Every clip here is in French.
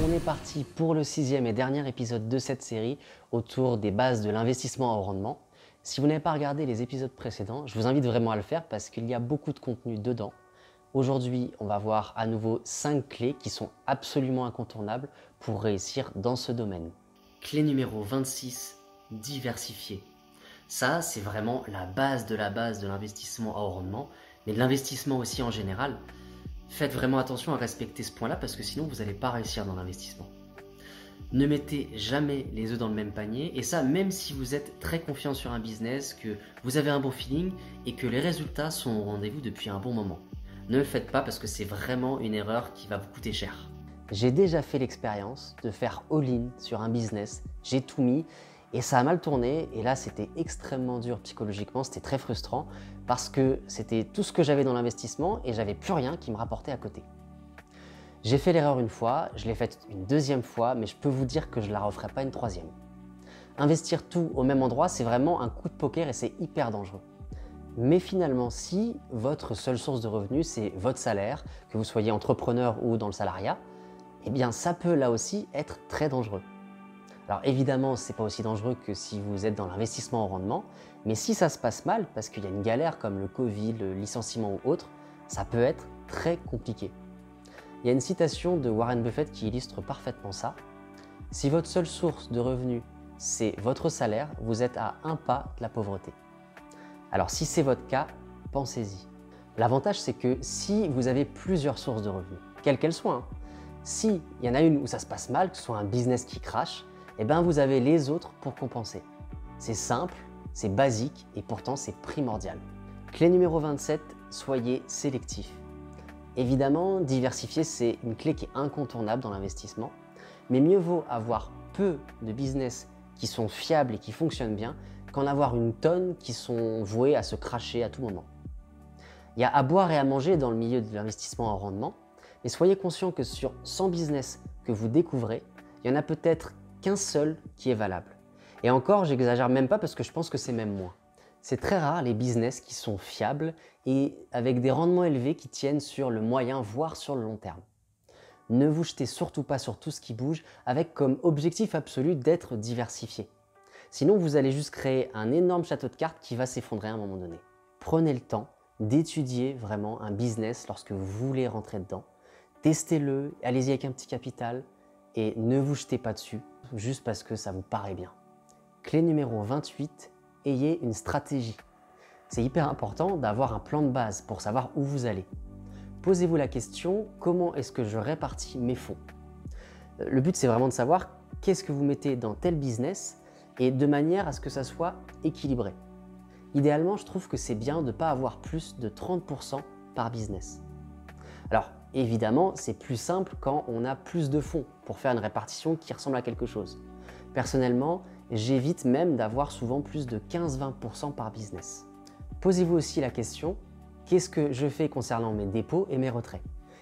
on est parti pour le 6e et dernier épisode de cette série autour des bases de l'investissement au rendement. Si vous n'avez pas regardé les épisodes précédents, je vous invite vraiment à le faire parce qu'il y a beaucoup de contenu dedans. Aujourd'hui, on va voir à nouveau 5 clés qui sont absolument incontournables pour réussir dans ce domaine. Clé numéro 26, diversifier. Ça, c'est vraiment la base de l'investissement à haut rendement, mais de l'investissement aussi en général. Faites vraiment attention à respecter ce point-là parce que sinon vous n'allez pas réussir dans l'investissement. Ne mettez jamais les œufs dans le même panier et ça même si vous êtes très confiant sur un business, que vous avez un bon feeling et que les résultats sont au rendez-vous depuis un bon moment. Ne le faites pas parce que c'est vraiment une erreur qui va vous coûter cher. J'ai déjà fait l'expérience de faire all-in sur un business, j'ai tout mis et ça a mal tourné et là c'était extrêmement dur psychologiquement, c'était très frustrant parce que c'était tout ce que j'avais dans l'investissement et j'avais plus rien qui me rapportait à côté. J'ai fait l'erreur une fois, je l'ai faite une deuxième fois, mais je peux vous dire que je ne la referai pas une troisième. Investir tout au même endroit, c'est vraiment un coup de poker et c'est hyper dangereux. Mais finalement, si votre seule source de revenus, c'est votre salaire, que vous soyez entrepreneur ou dans le salariat, eh bien ça peut là aussi être très dangereux. Alors évidemment, ce n'est pas aussi dangereux que si vous êtes dans l'investissement au rendement, mais si ça se passe mal, parce qu'il y a une galère comme le Covid, le licenciement ou autre, ça peut être très compliqué. Il y a une citation de Warren Buffett qui illustre parfaitement ça. Si votre seule source de revenus, c'est votre salaire, vous êtes à un pas de la pauvreté. Alors si c'est votre cas, pensez-y. L'avantage, c'est que si vous avez plusieurs sources de revenus, quelles qu'elles soient, s'il y en a une où ça se passe mal, que ce soit un business qui crache, eh bien vous avez les autres pour compenser. C'est simple, c'est basique et pourtant c'est primordial. Clé numéro 27, soyez sélectif. Évidemment, diversifier c'est une clé qui est incontournable dans l'investissement, mais mieux vaut avoir peu de business qui sont fiables et qui fonctionnent bien qu'en avoir une tonne qui sont voués à se cracher à tout moment. Il y a à boire et à manger dans le milieu de l'investissement en rendement, mais soyez conscient que sur 100 business que vous découvrez, il y en a peut-être qu'un seul qui est valable. Et encore, j'exagère même pas parce que je pense que c'est même moins. C'est très rare les business qui sont fiables et avec des rendements élevés qui tiennent sur le moyen, voire sur le long terme. Ne vous jetez surtout pas sur tout ce qui bouge avec comme objectif absolu d'être diversifié. Sinon, vous allez juste créer un énorme château de cartes qui va s'effondrer à un moment donné. Prenez le temps d'étudier vraiment un business lorsque vous voulez rentrer dedans. Testez-le, allez-y avec un petit capital et ne vous jetez pas dessus juste parce que ça vous paraît bien. Clé numéro 28, ayez une stratégie. C'est hyper important d'avoir un plan de base pour savoir où vous allez. Posez-vous la question, comment est-ce que je répartis mes fonds? Le but, c'est vraiment de savoir qu'est-ce que vous mettez dans tel business et de manière à ce que ça soit équilibré. Idéalement, je trouve que c'est bien de ne pas avoir plus de 30% par business. Alors, évidemment, c'est plus simple quand on a plus de fonds pour faire une répartition qui ressemble à quelque chose. Personnellement, j'évite même d'avoir souvent plus de 15-20% par business. Posez-vous aussi la question, qu'est-ce que je fais concernant mes dépôts et mes retraits?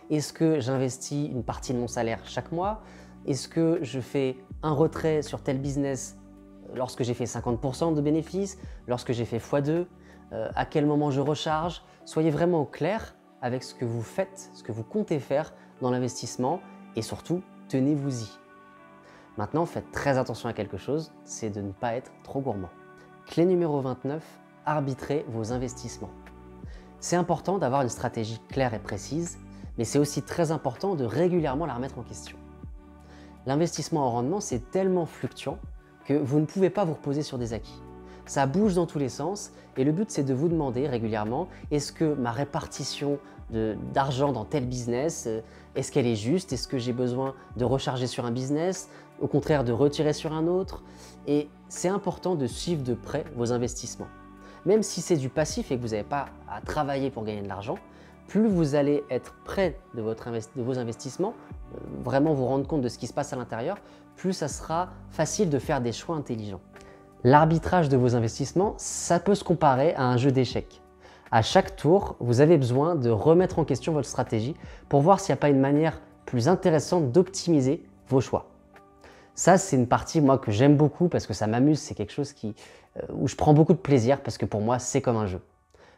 Est-ce que j'investis une partie de mon salaire chaque mois? Est-ce que je fais un retrait sur tel business lorsque j'ai fait 50% de bénéfices? Lorsque j'ai fait x2? À quel moment je recharge? Soyez vraiment au clair avec ce que vous faites, ce que vous comptez faire dans l'investissement et surtout, tenez-vous-y. Maintenant, faites très attention à quelque chose, c'est de ne pas être trop gourmand. Clé numéro 29, arbitrez vos investissements. C'est important d'avoir une stratégie claire et précise, mais c'est aussi très important de régulièrement la remettre en question. L'investissement en rendement, c'est tellement fluctuant que vous ne pouvez pas vous reposer sur des acquis. Ça bouge dans tous les sens et le but c'est de vous demander régulièrement est-ce que ma répartition d'argent dans tel business, est-ce qu'elle est juste? Est-ce que j'ai besoin de recharger sur un business? Au contraire de retirer sur un autre? Et c'est important de suivre de près vos investissements. Même si c'est du passif et que vous n'avez pas à travailler pour gagner de l'argent, plus vous allez être près de vos investissements, vraiment vous rendre compte de ce qui se passe à l'intérieur, plus ça sera facile de faire des choix intelligents. L'arbitrage de vos investissements, ça peut se comparer à un jeu d'échecs. À chaque tour, vous avez besoin de remettre en question votre stratégie pour voir s'il n'y a pas une manière plus intéressante d'optimiser vos choix. Ça, c'est une partie moi que j'aime beaucoup parce que ça m'amuse, c'est quelque chose où je prends beaucoup de plaisir parce que pour moi, c'est comme un jeu.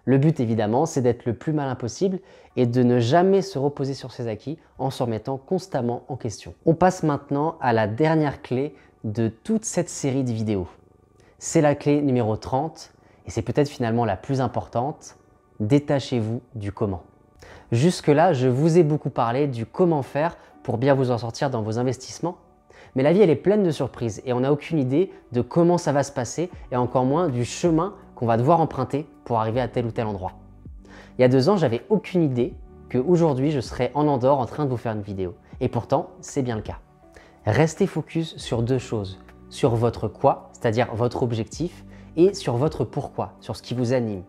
Le but évidemment, c'est d'être le plus malin possible et de ne jamais se reposer sur ses acquis en se remettant constamment en question. On passe maintenant à la dernière clé de toute cette série de vidéos. C'est la clé numéro 30 et c'est peut-être finalement la plus importante. Détachez-vous du comment. Jusque-là, je vous ai beaucoup parlé du comment faire pour bien vous en sortir dans vos investissements. Mais la vie, elle est pleine de surprises et on n'a aucune idée de comment ça va se passer et encore moins du chemin qu'on va devoir emprunter pour arriver à tel ou tel endroit. Il y a 2 ans, j'avais aucune idée qu'aujourd'hui, je serais en Andorre en train de vous faire une vidéo. Et pourtant, c'est bien le cas. Restez focus sur 2 choses. Sur votre quoi, c'est-à-dire votre objectif, et sur votre pourquoi, sur ce qui vous anime.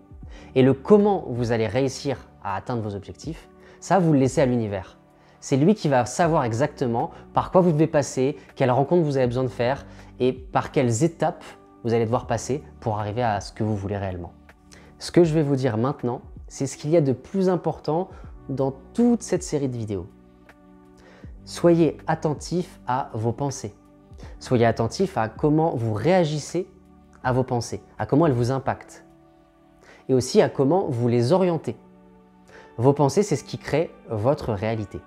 Et le comment vous allez réussir à atteindre vos objectifs, ça, vous le laissez à l'univers. C'est lui qui va savoir exactement par quoi vous devez passer, quelles rencontres vous avez besoin de faire et par quelles étapes vous allez devoir passer pour arriver à ce que vous voulez réellement. Ce que je vais vous dire maintenant, c'est ce qu'il y a de plus important dans toute cette série de vidéos. Soyez attentif à vos pensées. Soyez attentif à comment vous réagissez à vos pensées, à comment elles vous impactent et aussi à comment vous les orientez. Vos pensées, c'est ce qui crée votre réalité.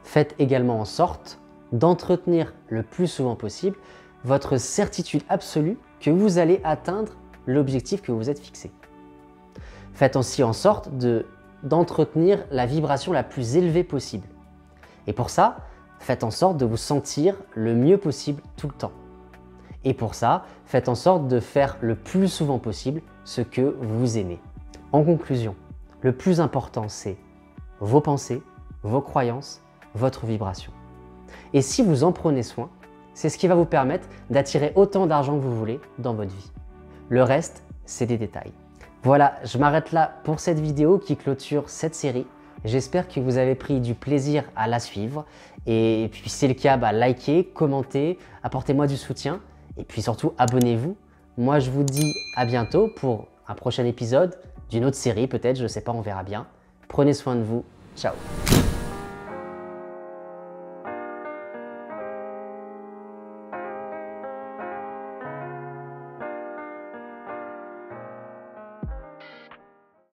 Faites également en sorte d'entretenir le plus souvent possible votre certitude absolue que vous allez atteindre l'objectif que vous êtes fixé. Faites aussi en sorte d'entretenir la vibration la plus élevée possible. Et pour ça, faites en sorte de vous sentir le mieux possible tout le temps. Et pour ça, faites en sorte de faire le plus souvent possible ce que vous aimez. En conclusion, le plus important, c'est vos pensées, vos croyances, votre vibration. Et si vous en prenez soin, c'est ce qui va vous permettre d'attirer autant d'argent que vous voulez dans votre vie. Le reste, c'est des détails. Voilà, je m'arrête là pour cette vidéo qui clôture cette série. J'espère que vous avez pris du plaisir à la suivre. Et puis si c'est le cas, likez, commentez, apportez-moi du soutien. Et puis surtout, abonnez-vous. Moi, je vous dis à bientôt pour un prochain épisode d'une autre série peut-être, je ne sais pas, on verra bien. Prenez soin de vous. Ciao.